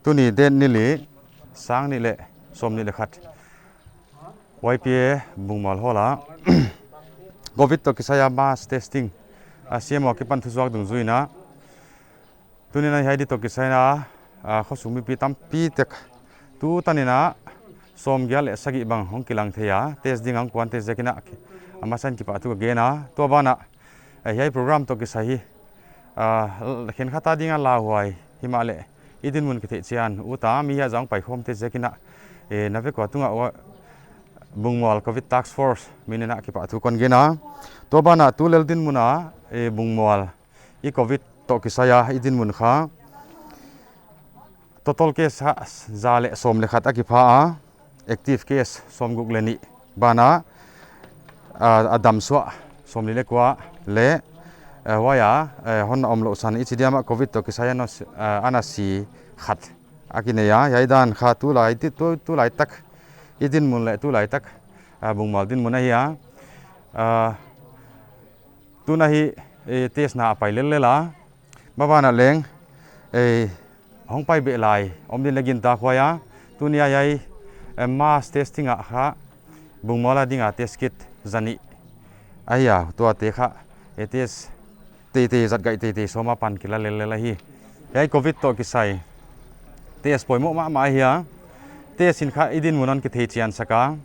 tuni den nili sang nile som nile khat YPA Bungmual hola COVID to kisaya mass testing asiamo ki pan thusuak dungzui na tuni na haidi to kisaya khosumi pi tam pi tek tu tanina som gyal sagi bang hong kilang theya test ding ang kwan test jakina amasan ki pa tu ge na to bana hai program to kisahi khen khata dinga la huai himahleh idin mun ki the chian uta mi ya jang pai khom te jakina nave ko tunga Bungmual COVID task force minina ki pa thu kon gena to bana tu lel din muna Bungmual I COVID to kisaya idin mun kha total case zale som le khat akipha active case som guk leni bana adam swa som le kwa le waya hon omlo san ichidiama COVID to kisaya no anasi khat akineya yaidan kha tu lai ti tu lai tak idin mun le tu lai tak Bungmual din mun hiya tu nahi test na pai le la babana leng hong pai be lai omdin legin ta khoya tunia yai mass testing a kha Bungmual dinga test kit zani aya to te kha test te zat gai te soma pan kila le hi yai COVID to kisai test poimo ma hiya test in kha idin munan ki thei chian saka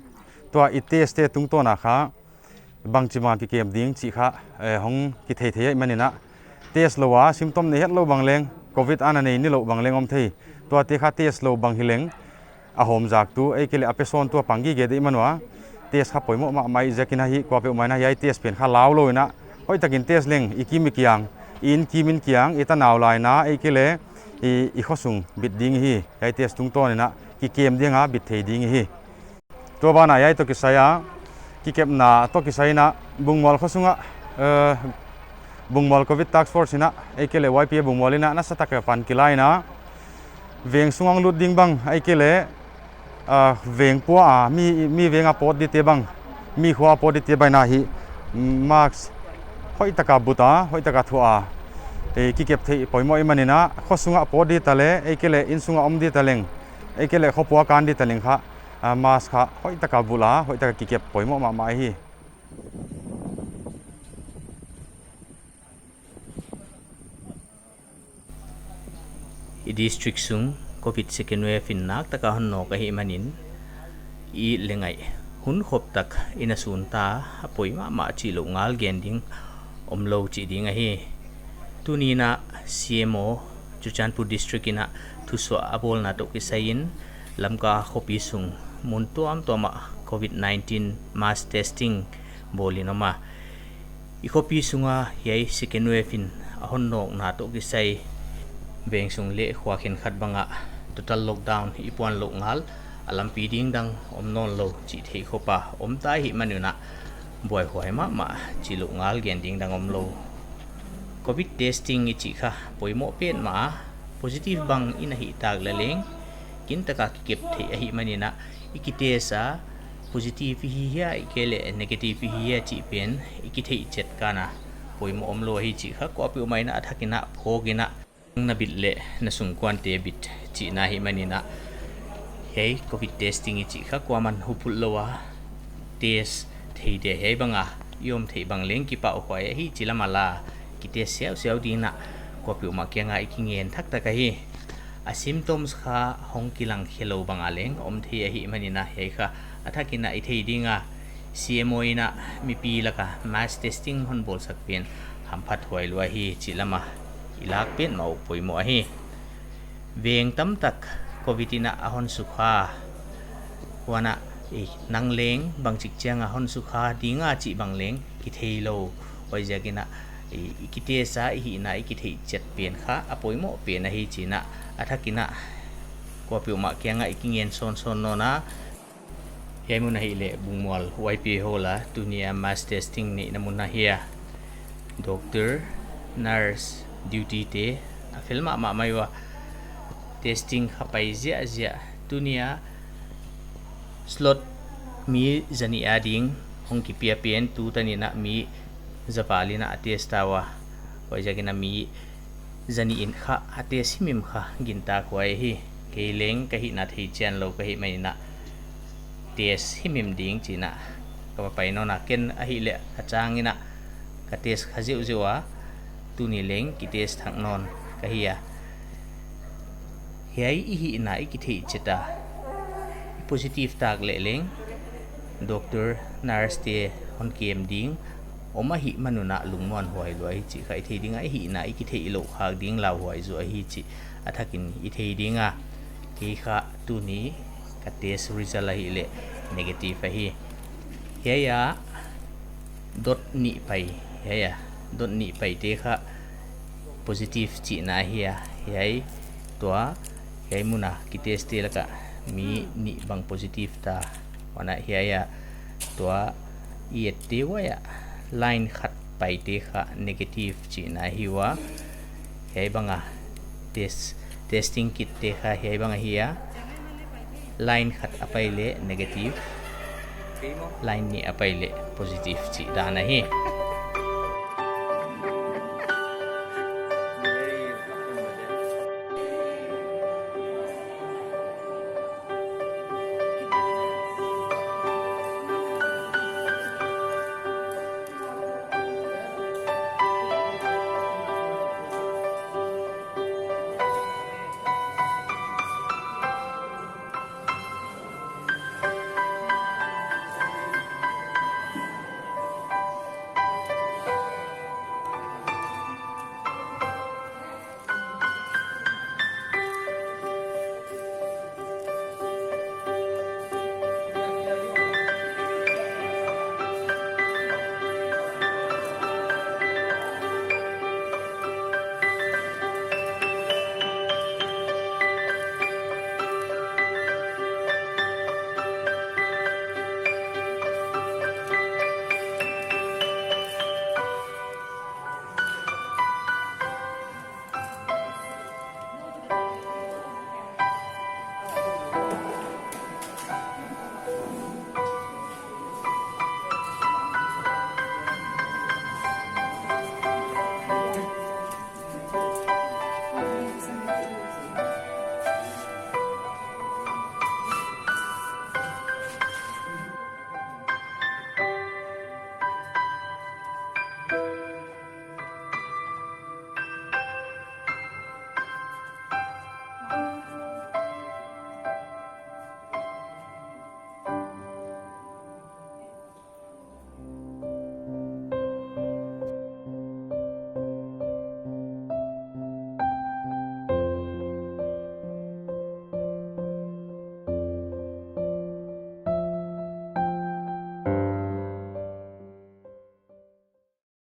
to I test te tung to na kha bangchima ki kem ding chi kha hong ki thei manina test lowa symptom ne het lo bangleng COVID ana nei ni lo bangleng om thei to te kha test lo bang hileng a hom jak tu ekele apeson to pangi ge de manwa test kha poimo ma mai jakina hi ko pe maina yai test pen kha law loina hoi takin test leng ikimi kiang in kimin kiang eta naw lai na ekele I khosung bit ding hi yai test tung to na ki kem dinga bit thei ding hi to bana yai to kisaya ki kepna to kisaina Bungmual khosunga Bungmual COVID task force na ekele YPA Bungmualina na sataka pan kilaina veng sungang lut ding bang ekele veng puwa mi venga pot di te bang mi khua pot di te bai na hi max hoi taka buta hoi taka thua ki kep thei poimo imanina khosunga pot di tale ekele insunga om di taleng ekele khopua kan di taleng kha mas kha hoi taka bula hoi taka ki kep poimo ma hi I district sung COVID second wave in nak taka honno ka hi manin I lengai hun khop tak inasun ta apoi ma chilou ngal gending omlo chi ding a hi tunina CMO Chuchanpur district ina thusuah abolna to kisain Lamka khopi sung mun tuamtuam COVID-19 mass testing bolinoma I khopi sunga yai second wave in honno na to kisai beng sung le khua khen khat banga total lockdown ipuan lo ngal alam pi ding dang omnon lo chi thei khopa om tai hi manuna boy hoi ma chilou ngal gen ding dang om lo COVID testing I chi kha poimo pen ma positive bang ina hi tag la leng kin taka ki kep thei hi manina ikitesa positive hi ya ikele negative hi ya chi pen ikithei chet kana poimo om lo hi chi kha ko pi maina athakina phogina na bitle na sungkwan te bit chi na hi manina hey COVID testing I chi kha kwa man hupul lowa test thei de hey banga yom thei bang leng ki pa hoi hi chilamala ki test sel dina ko pi ma kya ngai ki ngen thak ta ka hi a symptoms kha hong kilang khelo banga leng om thei hi manina hey kha athakina I thei dinga CMO ina mi pi laka mass testing hon bol sak pen hamphat hoi lwa hi chilama ilak pen mau poimo hi veng tam tak COVID ina ahon sukha wana nang leng bang chik chang ahon sukha dinga chi bang leng ki theilo oi jagina ikite sa hi na ikithei chet pen kha apoimo pen hi china athakina ko pi ma kyanga ikingen son no na yaimun hi le Bungmual YPA hola tunia mass testing ni namuna hiya doctor nurse duty te filma ma maiwa testing khapai zia tunia slot mi zani ading hong ki pia pen tu tanina mi zapalina atestawa wajagina mi zani in kha ate simim kha ginta kwai hi ke leng ka hi na thei chen lo ka hi mai na tes himim ding china ka pai no na ken ahihleh achang ina ka tes khazeu zewa tuni leng ki tes thang non ka hiya hiai I hi na I ki thei cheta positive tak le leng doctor nurse te hon kem ding oma hi manuna lungmon huai loi chi khai thei dinga hi na I ki thei lo hak ding la huai zo hi chi athakin I thei dinga ki kha tuni ka test result hi le negative hi heya dot ni pai heya dot ni pai te kha positive chi na hiya hei tua hei muna ki test te la ka mi ni bang positive ta wana heya tua I te wa ya line khat pai te kha negative chi na hiwa hei banga testing kit te kha hei banga hiya line khat apai le negative line ni apai le positive chi da na hi